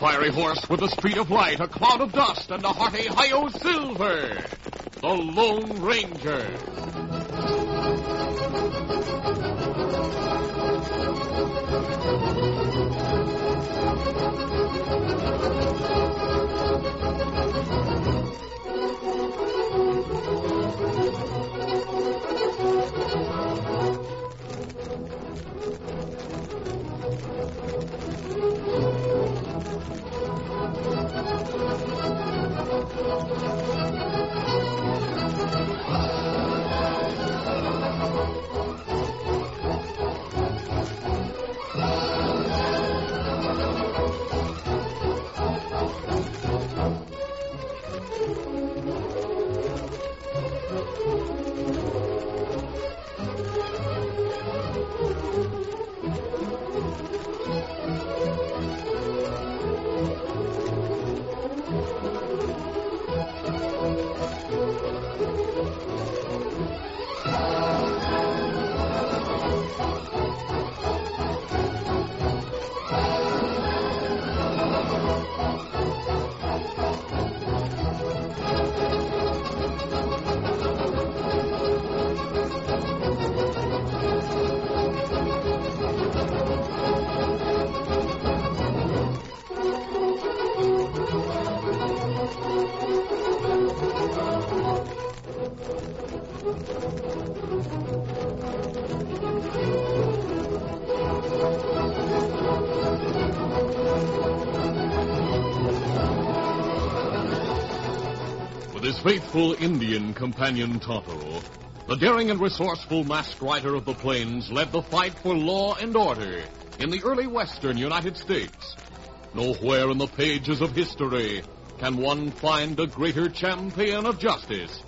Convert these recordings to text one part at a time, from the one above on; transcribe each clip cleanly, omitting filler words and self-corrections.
fiery horse with a street of light, a cloud of dust, and a hearty hi-yo silver. The Lone Ranger. With his faithful Indian companion Tonto, the daring and resourceful masked rider of the plains led the fight for law and order in the early western United States. Nowhere in the pages of history can one find a greater champion of justice.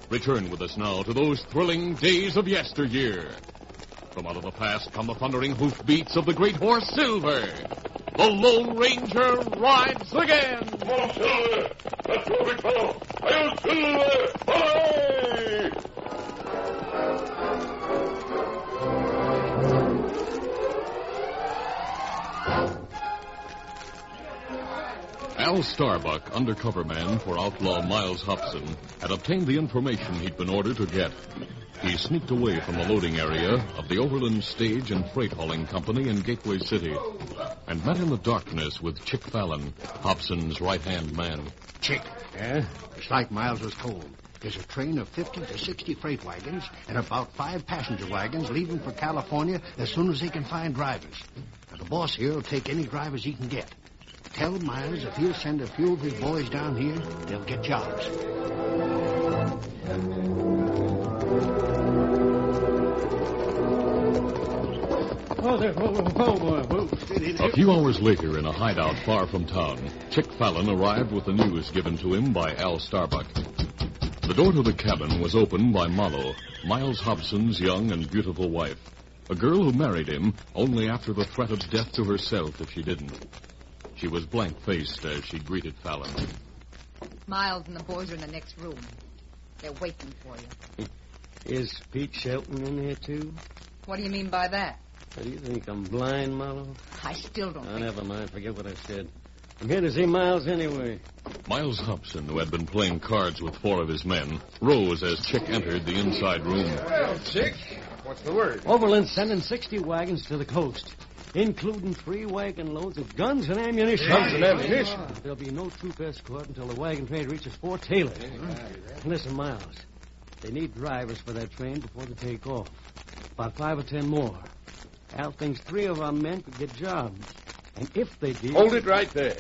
Return with us now to those thrilling days of yesteryear. From out of the past come the thundering hoofbeats of the great horse Silver. The Lone Ranger rides again. Come on, Silver. Let's go, big fellow. Hi-yo, Silver. Hi! Al Starbuck, undercover man for outlaw Miles Hobson, had obtained the information he'd been ordered to get. He sneaked away from the loading area of the Overland Stage and Freight Hauling Company in Gateway City and met in the darkness with Chick Fallon, Hobson's right-hand man. Chick. Yeah? It's like Miles was told. There's a train of 50 to 60 freight wagons and about 5 passenger wagons leaving for California as soon as they can find drivers. Now, the boss here will take any drivers he can get. Tell Miles if he'll send a few of his boys down here, they'll get jobs. Oh, there. Whoa. A few hours later, in a hideout far from town, Chick Fallon arrived with the news given to him by Al Starbuck. The door to the cabin was opened by Mollo, Miles Hobson's young and beautiful wife, a girl who married him only after the threat of death to herself if she didn't. She was blank-faced as she greeted Fallon. Miles and the boys are in the next room. They're waiting for you. Is Pete Shelton in here, too? What do you mean by that? Do you think I'm blind, Marlowe? I still don't think... Never mind. Forget what I said. I'm here to see Miles anyway. Miles Hobson, who had been playing cards with 4 of his men, rose as Chick entered the inside room. Well, Chick, what's the word? Overland's sending 60 wagons to the coast, including 3 wagon loads of guns and ammunition. Guns and ammunition? There'll be no troop escort until the wagon train reaches Fort Taylor. Listen, Miles, they need drivers for that train before they take off. About 5 or 10 more. Al thinks 3 of our men could get jobs. And if they did... Hold it right there.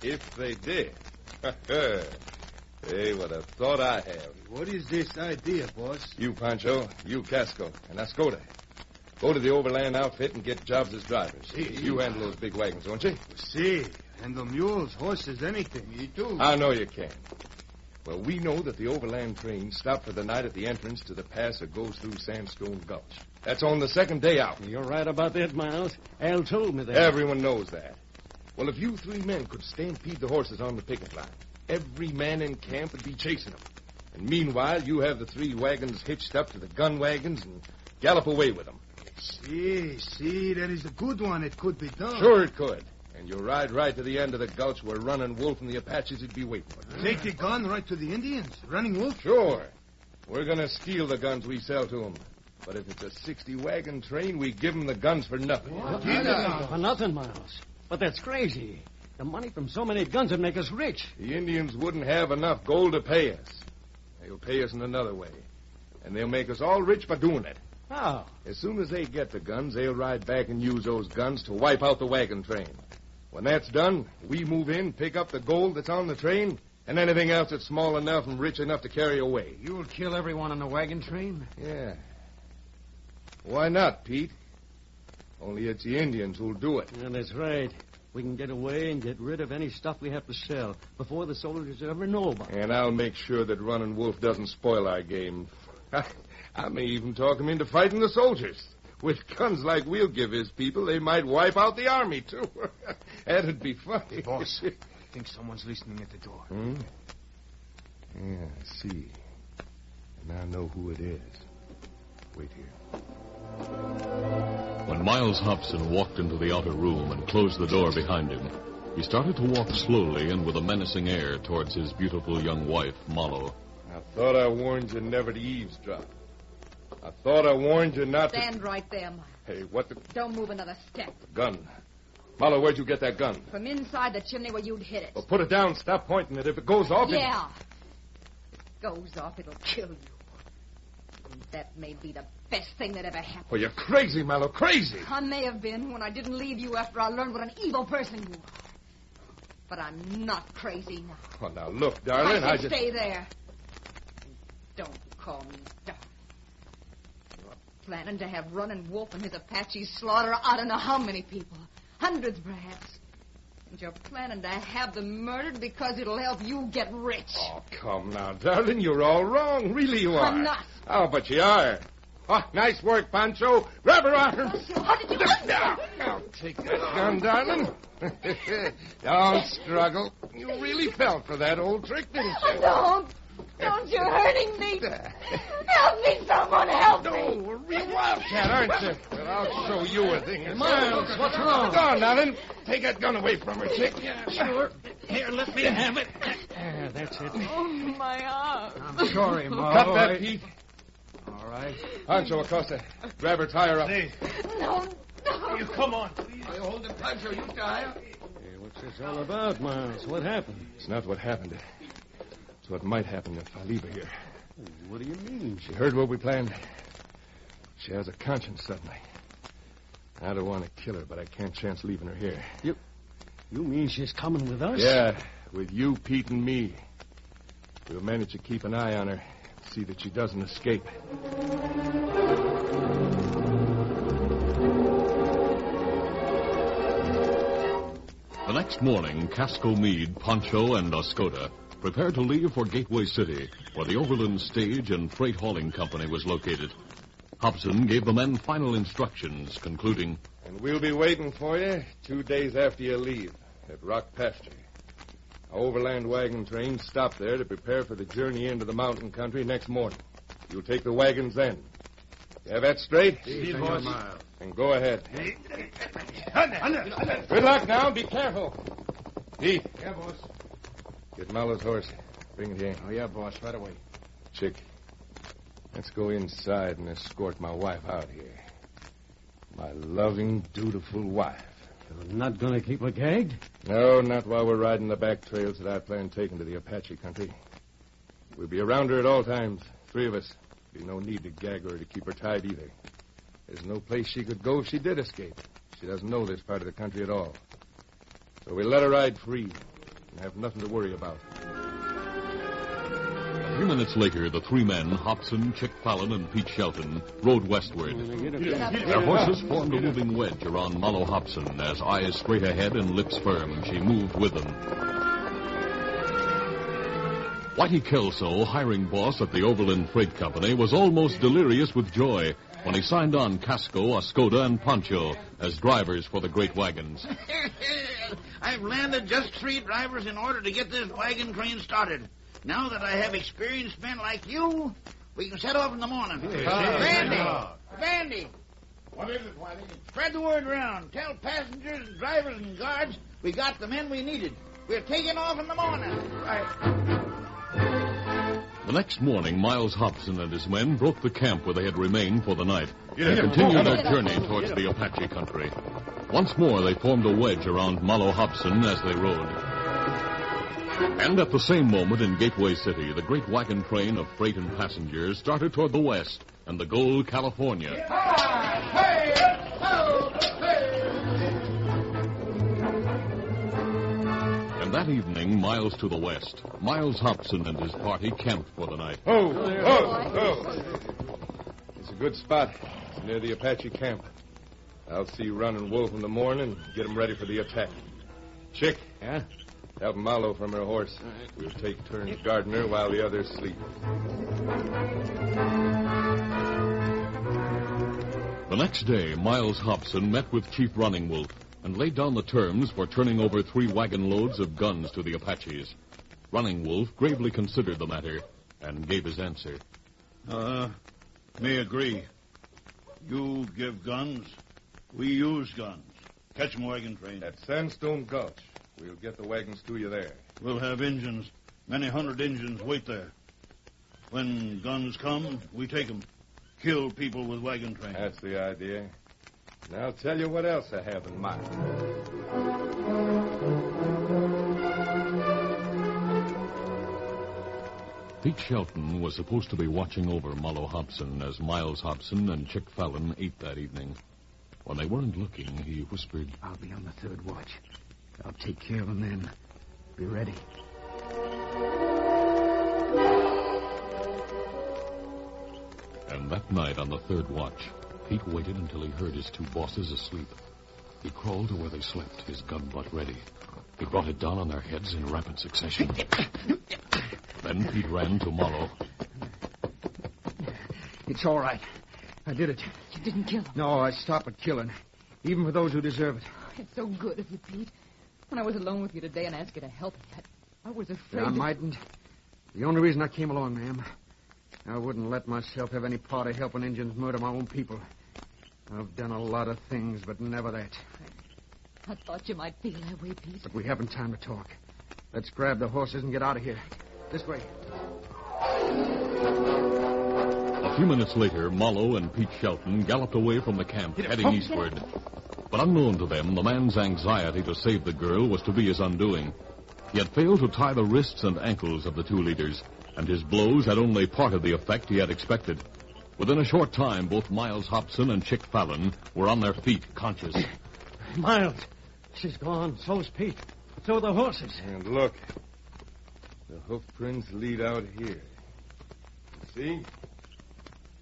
If they did. Hey, what a thought I have. What is this idea, boss? You, Pancho, you, Casco, and Ascota. Go to the Overland outfit and get jobs as drivers. You handle those big wagons, don't you? See, handle mules, horses, anything. You do. I know you can. Well, we know that the Overland train stopped for the night at the entrance to the pass that goes through Sandstone Gulch. That's on the 2nd day out. You're right about that, Miles. Al told me that. Everyone knows that. Well, if you 3 men could stampede the horses on the picket line, every man in camp would be chasing them. And meanwhile, you have the 3 wagons hitched up to the gun wagons and gallop away with them. See, that is a good one. It could be done. Sure it could. And you'll ride right to the end of the gulch where Running Wolf and the Apaches would be waiting for you. Take the gun right to the Indians? Running Wolf? Sure. We're going to steal the guns we sell to them. But if it's a 60-wagon train, we give them the guns for nothing. For nothing, Miles. But that's crazy. The money from so many guns would make us rich. The Indians wouldn't have enough gold to pay us. They'll pay us in another way. And they'll make us all rich by doing it. How? As soon as they get the guns, they'll ride back and use those guns to wipe out the wagon train. When that's done, we move in, pick up the gold that's on the train, and anything else that's small enough and rich enough to carry away. You'll kill everyone on the wagon train? Yeah. Why not, Pete? Only it's the Indians who'll do it. Yeah, that's right. We can get away and get rid of any stuff we have to sell before the soldiers ever know about it. And I'll make sure that Running Wolf doesn't spoil our game. I may even talk him into fighting the soldiers. With guns like we'll give his people, they might wipe out the army, too. That'd be funny. Boss, I think someone's listening at the door. Hmm? Yeah, I see. And I know who it is. Wait here. When Miles Hobson walked into the outer room and closed the door behind him, he started to walk slowly and with a menacing air towards his beautiful young wife, Mollo. I thought I warned you never to eavesdrop. I thought I warned you not to... Stand right there, Miles. Hey, what the... Don't move another step. Gun. Mollo, where'd you get that gun? From inside the chimney where you'd hit it. Well, put it down. Stop pointing it. If it goes off... Yeah. If it goes off, it'll kill you. And that may be the best thing that ever happened. Well, you're crazy, Mallow, crazy. I may have been when I didn't leave you after I learned what an evil person you are. But I'm not crazy now. Well, now, look, darling, I I said just... stay there. Don't call me darling. You're planning to have Running Wolf and his Apaches slaughter I don't know how many people. Hundreds, perhaps. And you're planning to have them murdered because it'll help you get rich. Oh, come now, darling, you're all wrong. Really you are. I'm not. Oh, but you are. Oh, nice work, Pancho. Grab her arms. How did you... Now, take that gun, darling. Don't struggle. You really fell for that old trick, didn't you? Don't you're hurting me. Help me, someone, help me. No, we're real wildcat, aren't you? Well, I'll show you a thing. Miles, what's wrong? Go on, darling. Take that gun away from her, chick. Yeah, sure. Here, let me have it. That's it. Oh, my arm. I'm sorry, Ma. Cut that, Pete. All right. Pancho Acosta, grab her, tie her up. No. You come on, please. You hold it, Pancho. You tie her. Hey, what's this all about, Miles? What happened? It's not what happened. It's what might happen if I leave her here. What do you mean? She heard what we planned. She has a conscience suddenly. I don't want to kill her, but I can't chance leaving her here. You mean she's coming with us? Yeah, with you, Pete, and me. We'll manage to keep an eye on her, see that she doesn't escape. The next morning, Casco Meade, Pancho, and Oscoda prepared to leave for Gateway City, where the Overland Stage and Freight Hauling Company was located. Hobson gave the men final instructions, concluding, And we'll be waiting for you 2 days after you leave at Rock Pasture. Our overland wagon train stopped there to prepare for the journey into the mountain country next morning. You'll take the wagons then. You have that straight? Senor Miles. And go ahead. Good luck now. Be careful. Pete. Yeah, boss. Get Mallow's horse. Bring it here. Oh, yeah, boss. Right away. Chick, let's go inside and escort my wife out here. My loving, dutiful wife. You're not going to keep her gagged? No, not while we're riding the back trails that I plan taking to the Apache country. We'll be around her at all times, 3 of us. Be no need to gag her or to keep her tied either. There's no place she could go if she did escape. She doesn't know this part of the country at all. So we'll let her ride free and have nothing to worry about. A few minutes later, the 3 men, Hobson, Chick Fallon, and Pete Shelton, rode westward. Their horses formed a moving wedge around Mallow Hobson as, eyes straight ahead and lips firm, she moved with them. Whitey Kelso, hiring boss at the Overland Freight Company, was almost delirious with joy when he signed on Casco, Oscoda, and Pancho as drivers for the great wagons. I've landed just 3 drivers in order to get this wagon train started. Now that I have experienced men like you, we can set off in the morning. Vandy! What is it, Whitey? Spread the word around. Tell passengers, drivers, and guards we got the men we needed. We're taking off in the morning. Right. The next morning, Miles Hobson and his men broke the camp where they had remained for the night Get and him. continued their journey towards the Apache country. Once more, they formed a wedge around Mallow Hobson as they rode. And at the same moment in Gateway City, the great wagon train of freight and passengers started toward the west and the goal, California. And that evening, miles to the west, Miles Hobson and his party camped for the night. It's a good spot. It's near the Apache camp. I'll see Run and Wolf in the morning and get them ready for the attack. Chick. Yeah? Help Mallow from her horse. We'll take turns guarding her while the others sleep. The next day, Miles Hobson met with Chief Running Wolf and laid down the terms for turning over 3 wagon loads of guns to the Apaches. Running Wolf gravely considered the matter and gave his answer. Me agree. You give guns, we use guns. Catch 'em, wagon train. At Sandstone Gulch. We'll get the wagons to you there. We'll have Injuns. Many hundred Injuns wait there. When guns come, we take 'em. Kill people with wagon train. That's the idea. Now I'll tell you what else I have in mind. Pete Shelton was supposed to be watching over Mallow Hobson as Miles Hobson and Chick Fallon ate that evening. When they weren't looking, he whispered, I'll be on the third watch. I'll take care of them then. Be ready. And that night on the third watch, Pete waited until he heard his 2 bosses asleep. He crawled to where they slept, his gun butt ready. He brought it down on their heads in rapid succession. Then Pete ran to Mallow. It's all right. I did it. You didn't kill him. No, I stop at killing, even for those who deserve it. It's so good of you, Pete. When I was alone with you today and asked you to help me, I was afraid. I mightn't. The only reason I came along, ma'am, I wouldn't let myself have any part of helping Indians murder my own people. I've done a lot of things, but never that. I thought you might feel that way, Pete. But we haven't time to talk. Let's grab the horses and get out of here. This way. A few minutes later, Mallow and Pete Shelton galloped away from the camp, heading eastward. But unknown to them, the man's anxiety to save the girl was to be his undoing. He had failed to tie the wrists and ankles of the 2 leaders, and his blows had only part of the effect he had expected. Within a short time, both Miles Hobson and Chick Fallon were on their feet, conscious. Miles, she's gone. So's Pete. So are the horses. And look, the hoof prints lead out here. See?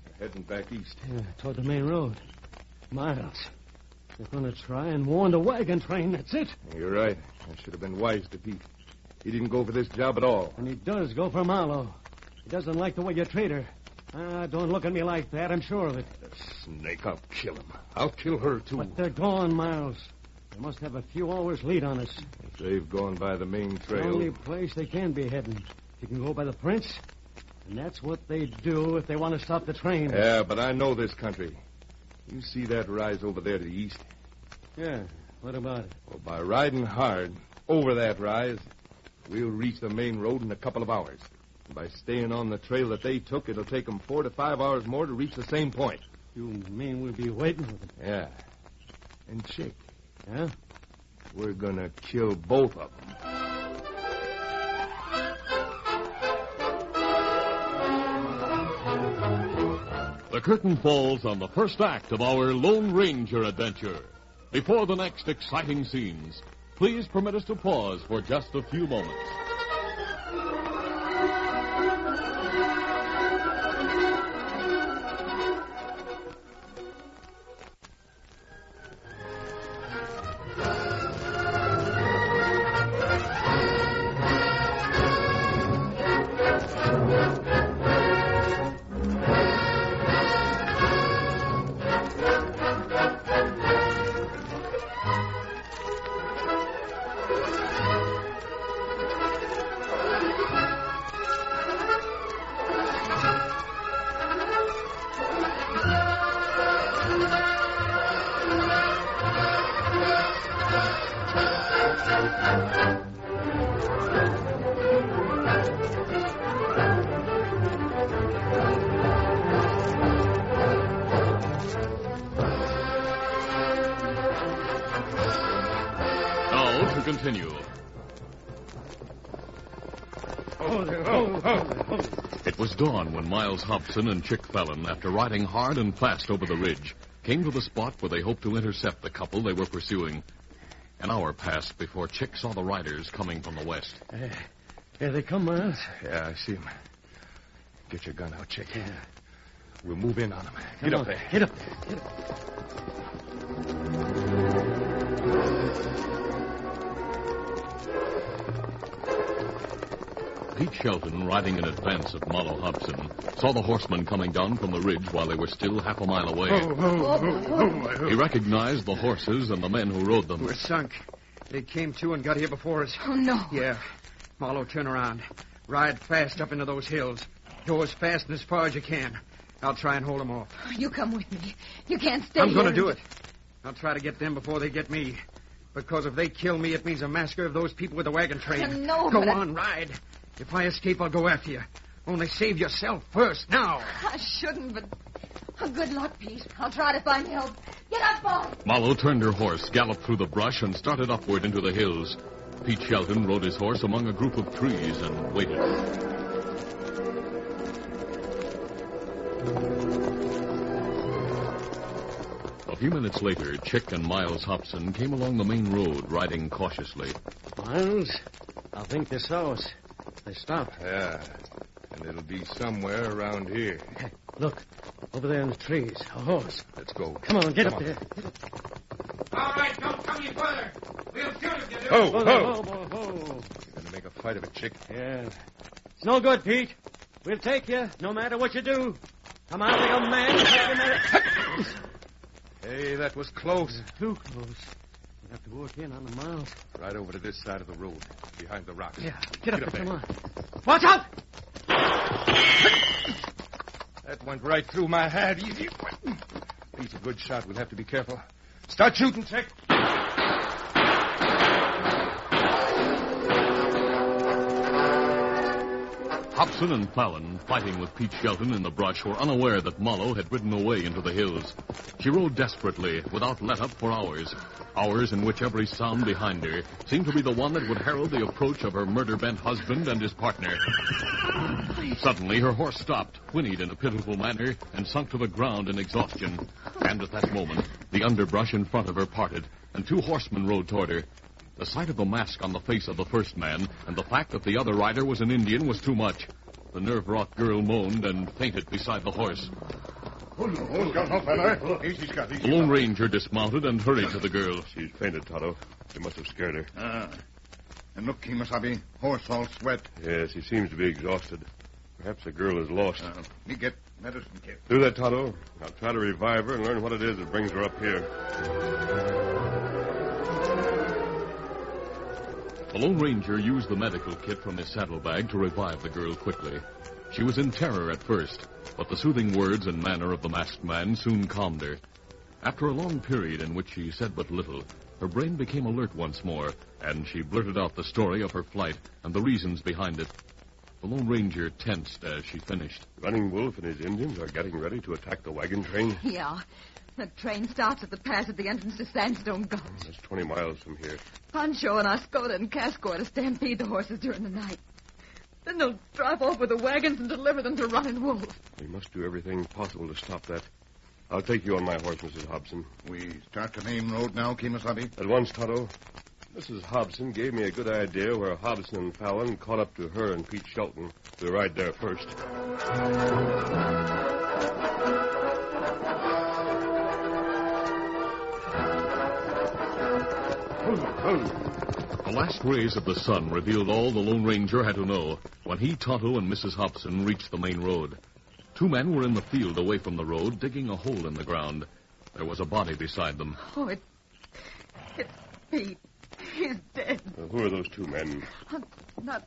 They're heading back east. Yeah, toward the main road. Miles, they're going to try and warn the wagon train, that's it. You're right. I should have been wise to Pete. He didn't go for this job at all. And he does go for Marlowe. He doesn't like the way you treat her. Don't look at me like that, I'm sure of it. Snake, I'll kill him. I'll kill her, too. But they're gone, Miles. They must have a few hours lead on us. If they've gone by the main The trail. only place they can be heading. You can go by the prints, and that's what they do if they want to stop the train. Yeah, but I know this country. You see that rise over there to the east? Yeah, what about it? Well, by riding hard over that rise, we'll reach the main road in a couple of hours. And by staying on the trail that they took, it'll take them 4 to 5 hours more to reach the same point. You mean we'll be waiting for them? Yeah. And Chick, Yeah? we're gonna kill both of them. The curtain falls on the first act of our Lone Ranger adventure. Before the next exciting scenes, please permit us to pause for just a few moments. Now to continue. It was dawn when Miles Hobson and Chick Fallon, after riding hard and fast over the ridge, came to the spot where they hoped to intercept the couple they were pursuing. An hour passed before Chick saw the riders coming from the west. Here they come, Miles. Yeah, I see him. Get your gun out, Chick. Yeah. We'll move in on him. Get up there. Get up there. Get up. Pete Shelton, riding in advance of Marlowe Hobson, saw the horsemen coming down from the ridge while they were still half a mile away. He recognized the horses and the men who rode them. We're sunk. They came to and got here before us. Oh, no. Yeah. Marlowe, turn around. Ride fast up into those hills. Go as fast and as far as you can. I'll try and hold them off. You come with me. You can't stay I'm here. going to do it. I'll try to get them before they get me. Because if they kill me, it means a massacre of those people with the wagon train. No, Go but on, ride. If I escape, I'll go after you. Only save yourself first, now. I shouldn't, but... Oh, good luck, Pete. I'll try to find help. Get up, boy. Marlowe turned her horse, galloped through the brush, and started upward into the hills. Pete Shelton rode his horse among a group of trees and waited. A few minutes later, Chick and Miles Hobson came along the main road, riding cautiously. Miles, I think they saw us. They stopped. Yeah, and it'll be somewhere around here. Hey, look, over there in the trees, a horse. Let's go. Come on, get up there. All right, don't come any further. We'll shoot if you do. Ho, Whoa, ho! whoa, whoa. You're going to make a fight of it, Chick. Yeah. It's no good, Pete. We'll take you, no matter what you do. Come out like a man. Take your man. Hey, that was close. Too close. We'll have to work in on the Miles. Right over to this side of the road, behind the rocks. Yeah, get up there. Come on. Watch out! That went right through my head. Easy. He's a good shot. We'll have to be careful. Start shooting, Chick. Hobson and Fallon, fighting with Pete Shelton in the brush, were unaware that Marlowe had ridden away into the hills. She rode desperately, without let-up, for hours. Hours in which every sound behind her seemed to be the one that would herald the approach of her murder-bent husband and his partner. Suddenly, her horse stopped, whinnied in a pitiful manner, and sunk to the ground in exhaustion. And at that moment, the underbrush in front of her parted, and two horsemen rode toward her. The sight of the mask on the face of the first man and the fact that the other rider was an Indian was too much. The nerve-wrought girl moaned and fainted beside the horse. The Lone Ranger dismounted and hurried to the girl. She's fainted, Tonto. They must have scared her. And look, Kimasabi, horse all sweat. Yes, he seems to be exhausted. Perhaps the girl is lost. Me get medicine kit. Do that, Tonto. I'll try to revive her and learn what it is that brings her up here. The Lone Ranger used the medical kit from his saddlebag to revive the girl quickly. She was in terror at first, but the soothing words and manner of the masked man soon calmed her. After a long period in which she said but little, her brain became alert once more, and she blurted out the story of her flight and the reasons behind it. The Lone Ranger tensed as she finished. Running Wolf and his Indians are getting ready to attack the wagon train. Yeah. The train stops at the pass at the entrance to Sandstone Gulch. That's 20 miles from here. Pancho and Oscoda and Casco are to stampede the horses during the night. Then they'll drive off with the wagons and deliver them to Running Wolf. We must do everything possible to stop that. I'll take you on my horse, Mrs. Hobson. We start the main road now, Kimasabi? At once, Tonto. Mrs. Hobson gave me a good idea where Hobson and Fallon caught up to her and Pete Shelton. We'll ride there first. The last rays of the sun revealed all the Lone Ranger had to know when he, Tonto, and Mrs. Hobson reached the main road. Two men were in the field away from the road, digging a hole in the ground. There was a body beside them. Oh, it's Pete. He's dead. Who are those two men? Not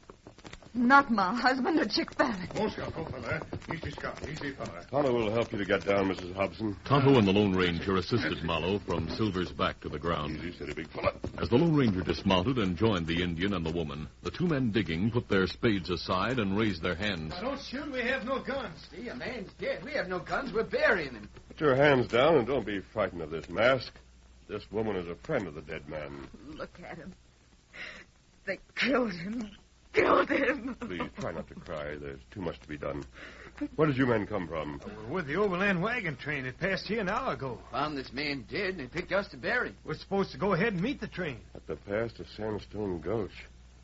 Not my husband or Chick Fallon. Oh, fella. Easy, Scott. Easy, fella. Tonto will help you to get down, Mrs. Hobson. Tonto and the Lone Ranger assisted Malo from Silver's back to the ground. Easy, steady, big fella. As the Lone Ranger dismounted and joined the Indian and the woman, the two men digging put their spades aside and raised their hands. Now, don't shoot. We have no guns. See, a man's dead. We have no guns. We're burying him. Put your hands down and don't be frightened of this mask. This woman is a friend of the dead man. Look at him. They killed him. Killed him. Please, try not to cry. There's too much to be done. Where did you men come from? We're with the Overland wagon train. It passed here an hour ago. Found this man dead, and they picked us to bury him. We're supposed to go ahead and meet the train. At the pass to Sandstone Gulch.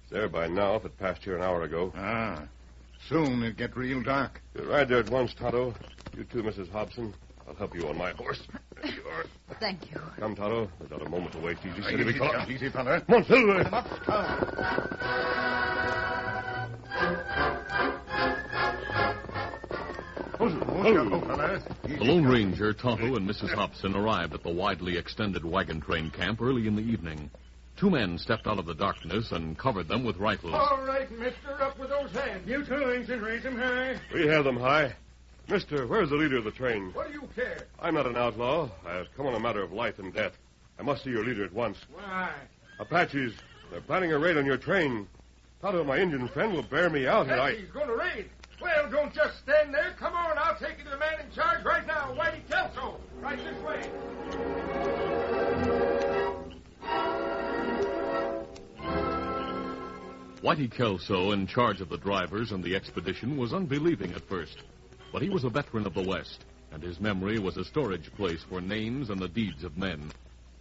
It's there by now if it passed here an hour ago. Ah. Soon it'll get real dark. You ride there at once, Tonto. You too, Mrs. Hobson. I'll help you on my horse. There you are. Thank you. Come, Tonto. There's not a moment to waste. Easy, steady, Easy, big fella. Scott. Easy, fella. Come on, Silver. Come up, Scott. The Lone Ranger, Tonto, and Mrs. Hobson arrived at the widely extended wagon train camp early in the evening. Two men stepped out of the darkness and covered them with rifles. All right, mister, up with those hands. You two, Injun, raise them high. We have them high. Mister, where's the leader of the train? What do you care? I'm not an outlaw. I've come on a matter of life and death. I must see your leader at once. Why? Apaches, they're planning a raid on your train. Tonto, my Indian friend, will bear me out, and He's going to raid. Well, don't just stand there. Come on, I'll take you to the man in charge right now. Whitey Kelso. Right this way. Whitey Kelso, in charge of the drivers and the expedition, was unbelieving at first. But he was a veteran of the West, and his memory was a storage place for names and the deeds of men.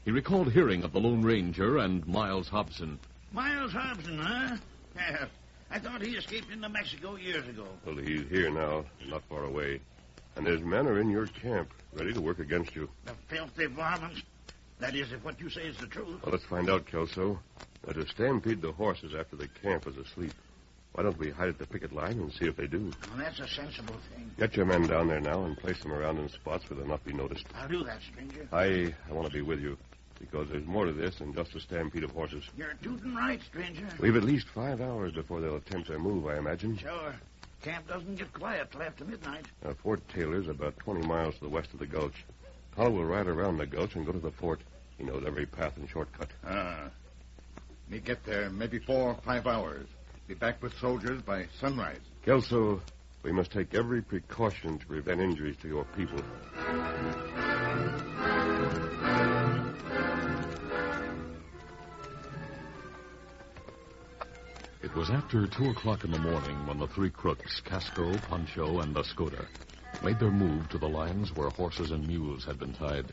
He recalled hearing of the Lone Ranger and Miles Hobson. Miles Hobson, huh? Yeah. I thought he escaped into Mexico years ago. Well, he's here now, not far away. And his men are in your camp, ready to work against you. The filthy varmints. That is, if what you say is the truth. Well, let's find out, Kelso. Let us stampede the horses after the camp is asleep. Why don't we hide at the picket line and see if they do? Well, that's a sensible thing. Get your men down there now and place them around in spots where they'll not be noticed. I'll do that, stranger. I want to be with you, because there's more to this than just a stampede of horses. You're tootin' right, stranger. We've at least 5 hours before they'll attempt their move, I imagine. Sure. Camp doesn't get quiet till after midnight. Fort Taylor's about 20 miles to the west of the gulch. Tonto will ride around the gulch and go to the fort. He knows every path and shortcut. Me get there maybe 4 or 5 hours. Be back with soldiers by sunrise. Kelso, we must take every precaution to prevent injuries to your people. It was after 2 o'clock in the morning when the three crooks, Casco, Pancho, and Escoda, made their move to the lines where horses and mules had been tied.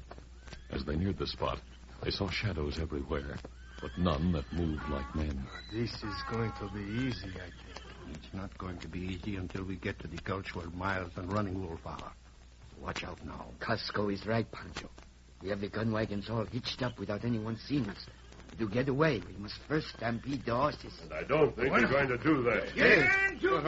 As they neared the spot, they saw shadows everywhere, but none that moved like men. This is going to be easy, I think. It's not going to be easy until we get to the gulch where Miles and Running Wolf are. Watch out now. Casco is right, Pancho. We have the gun wagons all hitched up without anyone seeing us. To get away, we must first stampede the horses. And I don't think we're going to do that. Get your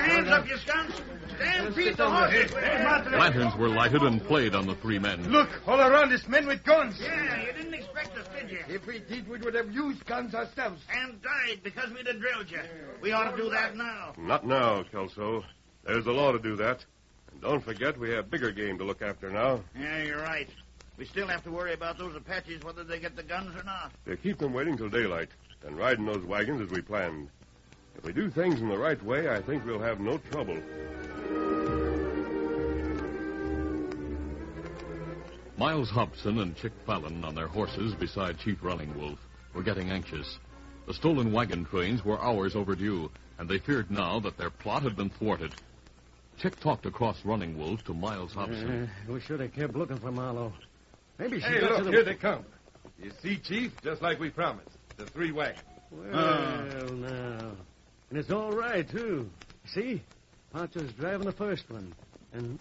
hands up, you skunks. Stampede the horses. Lanterns were lighted and played on the three men. Look, all around us men with guns. Yeah, you didn't expect us, did you? If we did, we would have used guns ourselves. And died because we'd have drilled you. We ought to do that now. Not now, Kelso. There's a law to do that. And don't forget, we have bigger game to look after now. Yeah, you're right. We still have to worry about those Apaches, whether they get the guns or not. They keep them waiting till daylight, and ride in those wagons as we planned. If we do things in the right way, I think we'll have no trouble. Miles Hobson and Chick Fallon on their horses beside Chief Running Wolf were getting anxious. The stolen wagon trains were hours overdue, and they feared now that their plot had been thwarted. Chick talked across Running Wolf to Miles Hobson. We should have kept looking for Marlowe. Maybe she Hey, got look, to the... here they come. You see, Chief, just like we promised. The three wagons. Well, now. And it's all right, too. See? Pancho's driving the first one. And,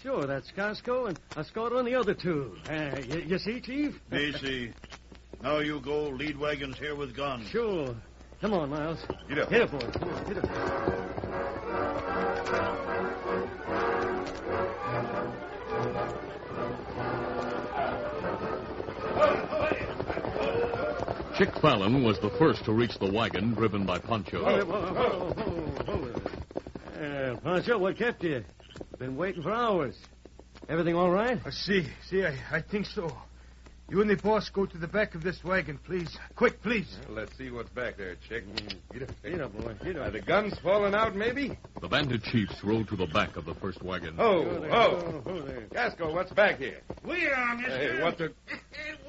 sure, that's Casco and Escoda on the other two. You see, Chief? Me see. Now you go lead wagons here with guns. Sure. Come on, Miles. Get up. Get up, boy. Come on, get up. Chick Fallon was the first to reach the wagon driven by Pancho. Hold it. Pancho, what kept you? Been waiting for hours. Everything all right? I think so. You and the boss go to the back of this wagon, please. Quick, please. Well, let's see what's back there, Chick. Get up, boy. Get Are up. the guns falling out, maybe? The bandit chiefs rode to the back of the first wagon. Oh. There. Gasco, what's back here? We are, mister. Hey, what the...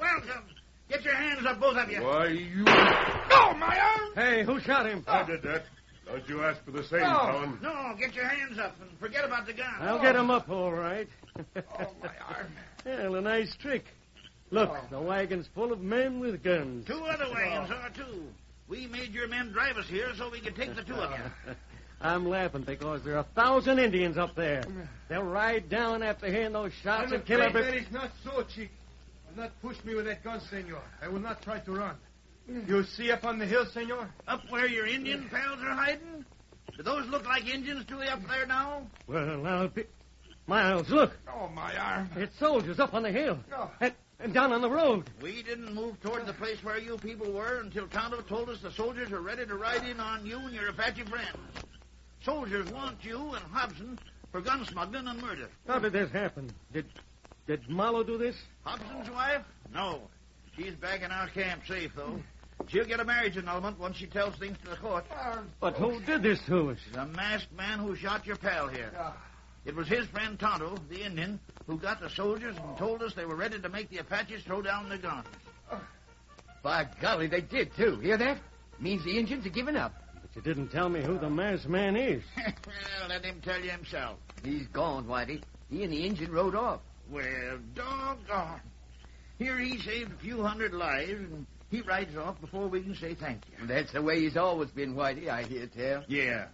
Welcome. Get your hands up, both of you. Why, you... Oh, my arm! Hey, who shot him? I did that. Don't you ask for the same, No, Fallon. no, get your hands up and forget about the gun. I'll get him up, all right. Oh, my arm. Well, a nice trick. Look, the wagon's full of men with guns. 2 other wagons are, too. We made your men drive us here so we could take the 2 of you. I'm laughing because there are 1,000 Indians up there. They'll ride down after hearing those shots and kill That every... is not so, Chick. Do not push me with that gun, senor. I will not try to run. You see up on the hill, senor? Up where your Indian pals are hiding? Do those look like Indians to you up there now? Well, I'll be... Miles, look. Oh, my arm. It's soldiers up on the hill. No. And down on the road. We didn't move toward the place where you people were until Tonto told us the soldiers were ready to ride in on you and your Apache friends. Soldiers want you and Hobson for gun smuggling and murder. How did this happen? Did Marlowe do this? Hobson's wife? No. She's back in our camp safe, though. She'll get a marriage annulment once she tells things to the court. But who did this to us? The masked man who shot your pal here. It was his friend Tonto, the Indian, who got the soldiers and told us they were ready to make the Apaches throw down their guns. By golly, they did, too. Hear that? Means the Indians are giving up. But you didn't tell me who the masked man is. Well, let him tell you himself. He's gone, Whitey. He and the Indian rode off. Well, doggone. Here he saved a few hundred lives, and he rides off before we can say thank you. That's the way he's always been, Whitey, I hear tell. Yeah.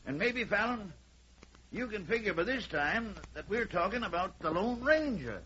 And maybe, Fallon, you can figure by this time that we're talking about the Lone Ranger.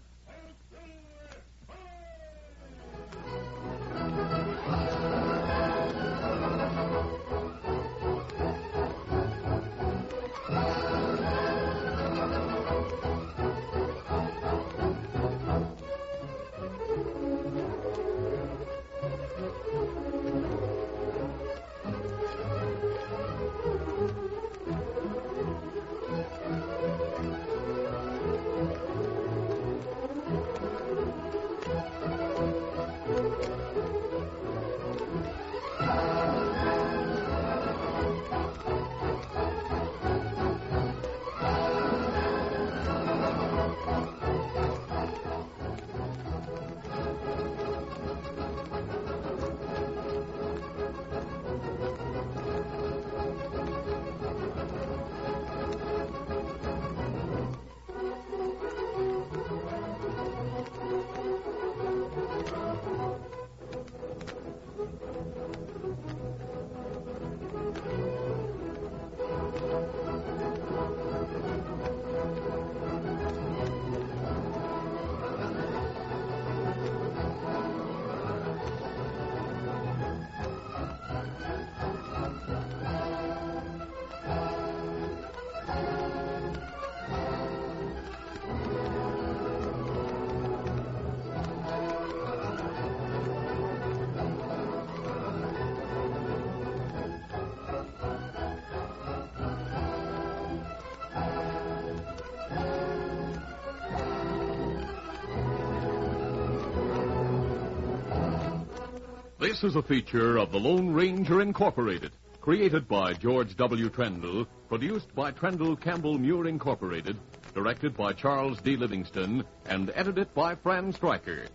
This is a feature of the Lone Ranger Incorporated, created by George W. Trendle, produced by Trendle Campbell Muir Incorporated, directed by Charles D. Livingston, and edited by Fran Stryker.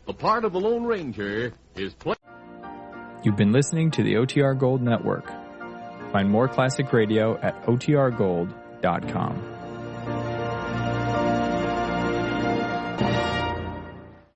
The part of the Lone Ranger is played... You've been listening to the OTR Gold Network. Find more classic radio at otrgold.com.